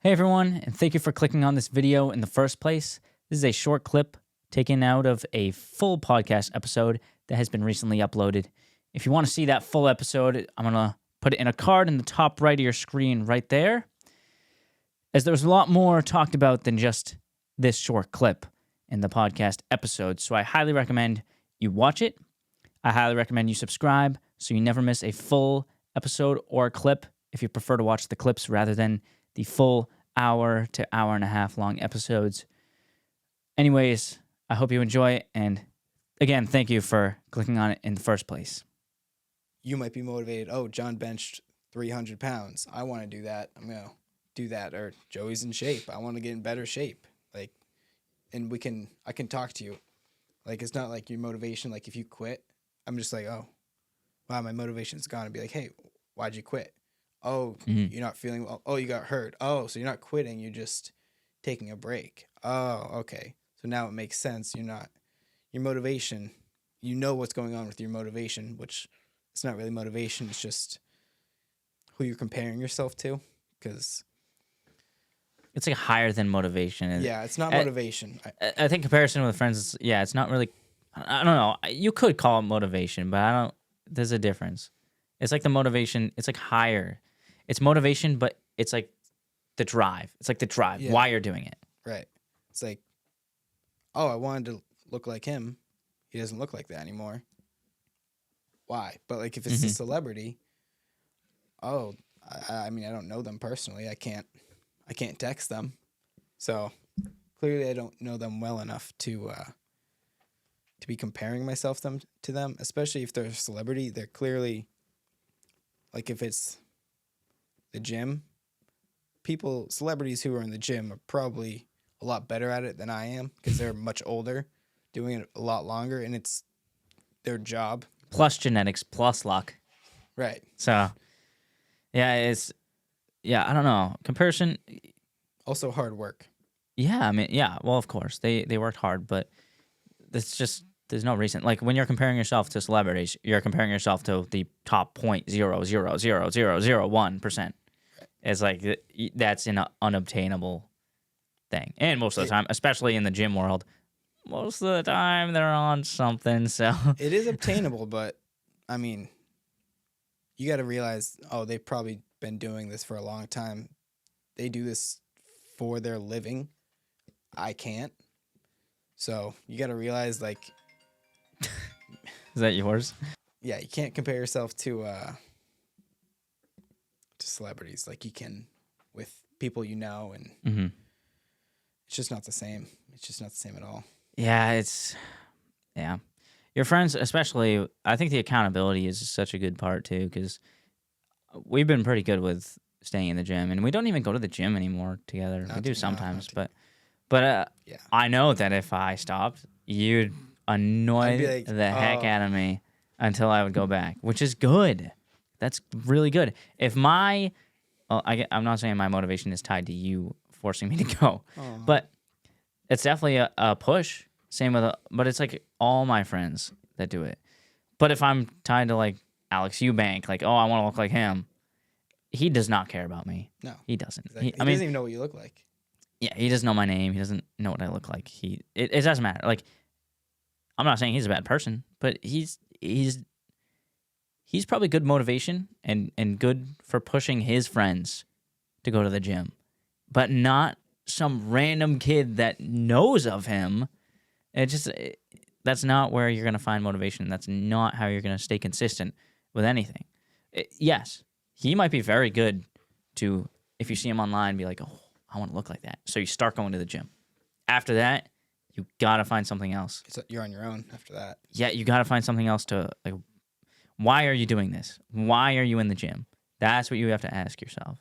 Hey everyone, and thank you for clicking on this video in the first place. This is a short clip taken out of a full podcast episode that has been recently uploaded. If you want to see that full episode, I'm going to put it in a card in the top right of your screen right there, as there's a lot more talked about than just this short clip in the podcast episode. So I highly recommend you watch it. I highly recommend you subscribe so you never miss a full episode or clip if you prefer to watch the clips rather than the full hour to hour and a half long episodes. Anyways, I hope you enjoy it. And again, thank you for clicking on it in the first place. You might be motivated. Oh, John benched 300 pounds. I want to do that. I'm going to do that. Or Joey's in shape. I want to get in better shape. And I can talk to you. It's not like your motivation. Like if you quit, I'm just like, oh, wow, my motivation's gone. And be like, hey, why'd you quit? Oh, You're not feeling well. Oh, you got hurt. Oh, so you're not quitting. You're just taking a break. Oh, okay. So now it makes sense. Your motivation, you know what's going on with your motivation, which it's not really motivation. It's just who you're comparing yourself to. Because It's like higher than motivation. yeah, it's not motivation. I think comparison with friends, it's not really, I don't know. You could call it motivation, but there's a difference. It's like the motivation, it's like higher. It's motivation, but it's like the drive. It's like the drive, why you're doing it. Right. It's like, oh, I wanted to look like him. He doesn't look like that anymore. Why? But like if it's a celebrity, oh, I mean, I don't know them personally. I can't text them. So clearly I don't know them well enough to be comparing myself to them, especially if they're a celebrity. They're clearly, like if it's the gym, celebrities who are in the gym are probably a lot better at it than I am because they're much older, doing it a lot longer, and it's their job. Plus genetics, plus luck. Right. So, I don't know. Comparison. Also hard work. Yeah, I mean, well, of course. They worked hard, but it's just, there's no reason. Like, when you're comparing yourself to celebrities, you're comparing yourself to the top 0.00001%. It's like, that's an unobtainable thing. And most of the time, especially in the gym world, most of the time they're on something, so. It is obtainable, but, I mean, you got to realize, they've probably been doing this for a long time. They do this for their living. I can't. So, you got to realize, Is that yours? Yeah, you can't compare yourself to celebrities like you can with people you know, and it's just not the same. It's just not the same at all. Yeah, your friends, especially, I think the accountability is such a good part too, because we've been pretty good with staying in the gym, and we don't even go to the gym anymore together. We do sometimes, but I know that if I stopped, you'd annoy the heck out of me until I would go back, which is good. That's really good. If I'm not saying my motivation is tied to you forcing me to go, but it's definitely a push. Same with, but it's like all my friends that do it. But if I'm tied to like Alex Eubank, like, I want to look like him, he does not care about me. No, he doesn't. Exactly. He doesn't even know what you look like. Yeah, he doesn't know my name. He doesn't know what I look like. It doesn't matter. Like, I'm not saying he's a bad person, but he's probably good motivation and good for pushing his friends to go to the gym, but not some random kid that knows of him. That's not where you're going to find motivation. That's not how you're going to stay consistent with anything. Yes, he might be very good to, if you see him online, be like, oh, I want to look like that. So you start going to the gym. After that, you got to find something else. You're on your own after that. Yeah, you got to find something else to, like, why are you doing this? Why are you in the gym? That's what you have to ask yourself.